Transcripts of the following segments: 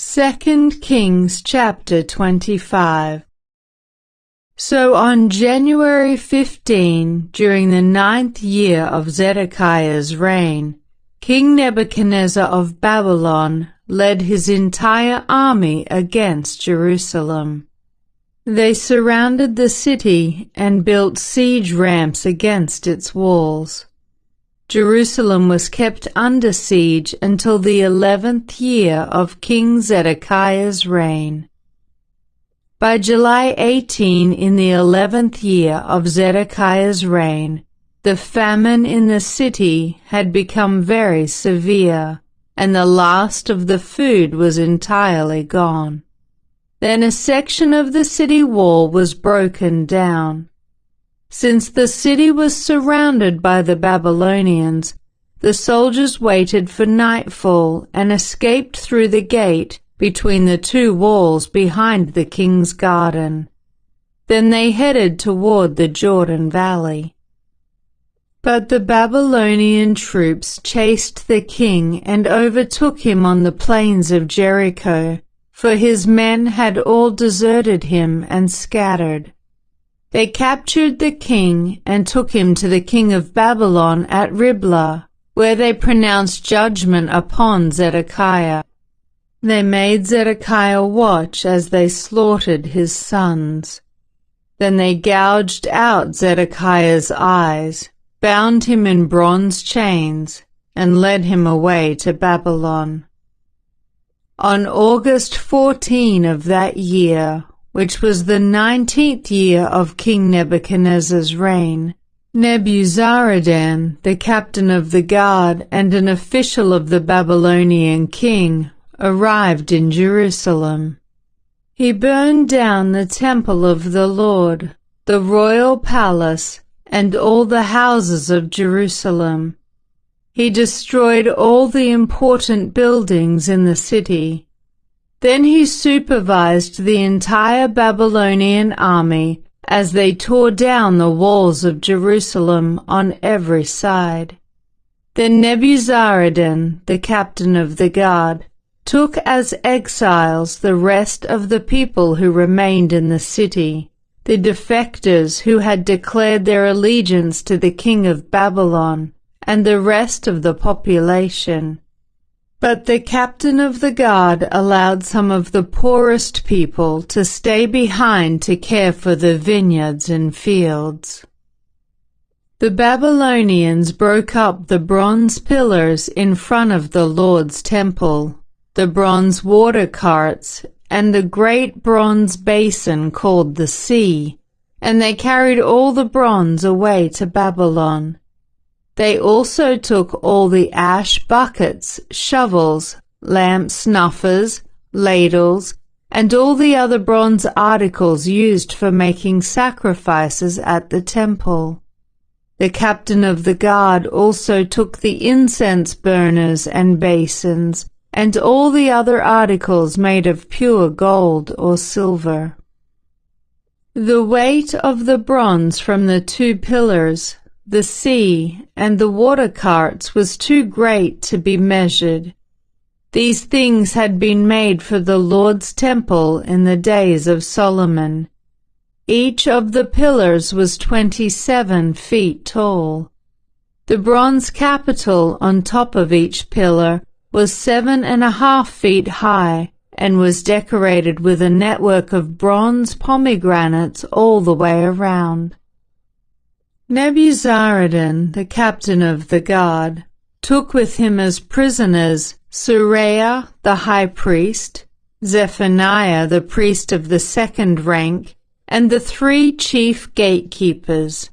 2 Kings chapter 25. So on January 15, during the 9th year of Zedekiah's reign, King Nebuchadnezzar of Babylon led his entire army against Jerusalem. They surrounded the city and built siege ramps against its walls. Jerusalem was kept under siege until the 11th year of King Zedekiah's reign. By July 18, in the 11th year of Zedekiah's reign, the famine in the city had become very severe, and the last of the food was entirely gone. Then a section of the city wall was broken down. Since the city was surrounded by the Babylonians, the soldiers waited for nightfall and escaped through the gate between the two walls behind the king's garden. Then they headed toward the Jordan Valley. But the Babylonian troops chased the king and overtook him on the plains of Jericho, for his men had all deserted him and scattered. They captured the king and took him to the king of Babylon at Riblah, where they pronounced judgment upon Zedekiah. They made Zedekiah watch as they slaughtered his sons. Then they gouged out Zedekiah's eyes, bound him in bronze chains, and led him away to Babylon. On August 14 of that year, which was the 19th year of King Nebuchadnezzar's reign, Nebuzaradan, the captain of the guard and an official of the Babylonian king, arrived in Jerusalem. He burned down the temple of the Lord, the royal palace, and all the houses of Jerusalem. He destroyed all the important buildings in the city. Then he supervised the entire Babylonian army as they tore down the walls of Jerusalem on every side. Then Nebuzaradan, the captain of the guard, took as exiles the rest of the people who remained in the city, the defectors who had declared their allegiance to the king of Babylon, and the rest of the population. But the captain of the guard allowed some of the poorest people to stay behind to care for the vineyards and fields. The Babylonians broke up the bronze pillars in front of the Lord's temple, the bronze water carts, and the great bronze basin called the sea, and they carried all the bronze away to Babylon. They also took all the ash buckets, shovels, lamp snuffers, ladles, and all the other bronze articles used for making sacrifices at the temple. The captain of the guard also took the incense burners and basins, and all the other articles made of pure gold or silver. The weight of the bronze from the two pillars, the sea, and the water carts was too great to be measured. These things had been made for the Lord's temple in the days of Solomon. Each of the pillars was 27 feet tall. The bronze capital on top of each pillar was 7.5 feet high and was decorated with a network of bronze pomegranates all the way around. Nebuzaradan, the captain of the guard, took with him as prisoners Suriah the high priest, Zephaniah the priest of the second rank, and the 3 chief gatekeepers.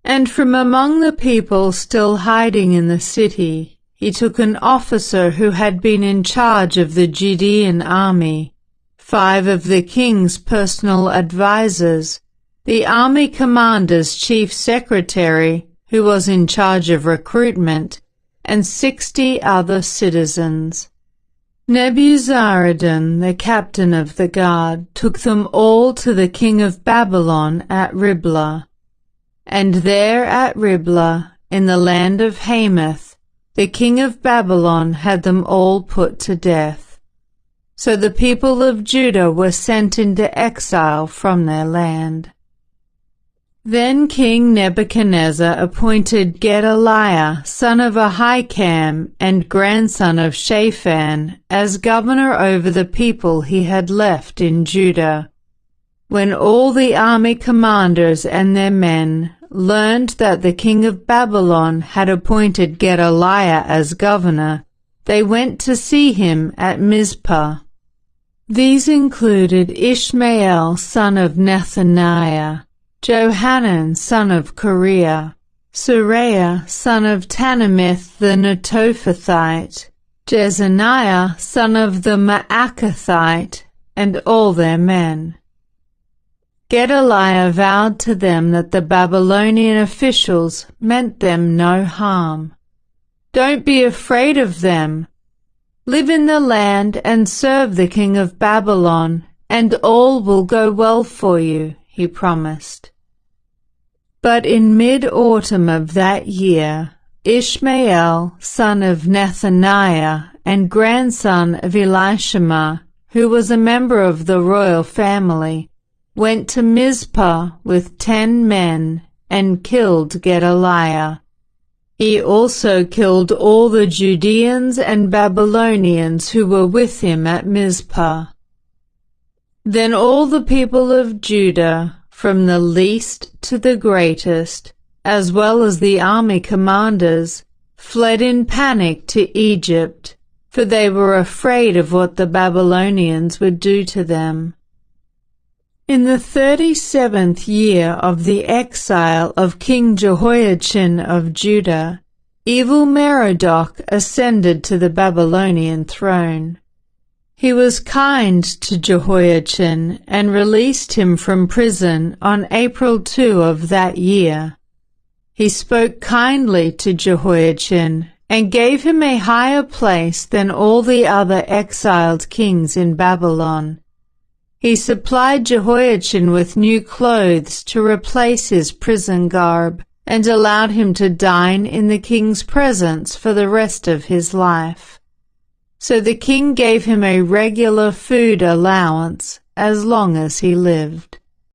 And from among the people still hiding in the city, he took an officer who had been in charge of the Judean army, 5 of the king's personal advisers, the army commander's chief secretary, who was in charge of recruitment, and 60 other citizens. Nebuzaradan, the captain of the guard, took them all to the king of Babylon at Riblah. And there at Riblah, in the land of Hamath, the king of Babylon had them all put to death. So the people of Judah were sent into exile from their land. Then King Nebuchadnezzar appointed Gedaliah, son of Ahikam and grandson of Shaphan, as governor over the people he had left in Judah. When all the army commanders and their men learned that the king of Babylon had appointed Gedaliah as governor, they went to see him at Mizpah. These included Ishmael, son of Nethaniah, Johanan, son of Kareah, Seraiah, son of Tanumith the Netophathite, Jezaniah, son of the Maacathite, and all their men. Gedaliah vowed to them that the Babylonian officials meant them no harm. "Don't be afraid of them. Live in the land and serve the king of Babylon, and all will go well for you," he promised. But in mid-autumn of that year, Ishmael, son of Nethaniah and grandson of Elishama, who was a member of the royal family, went to Mizpah with 10 men and killed Gedaliah. He also killed all the Judeans and Babylonians who were with him at Mizpah. Then all the people of Judah, from the least to the greatest, as well as the army commanders, fled in panic to Egypt, for they were afraid of what the Babylonians would do to them. In the 37th year of the exile of King Jehoiachin of Judah, Evil-Merodach ascended to the Babylonian throne. He was kind to Jehoiachin and released him from prison on April 2 of that year. He spoke kindly to Jehoiachin and gave him a higher place than all the other exiled kings in Babylon. He supplied Jehoiachin with new clothes to replace his prison garb and allowed him to dine in the king's presence for the rest of his life. So the king gave him a regular food allowance as long as he lived.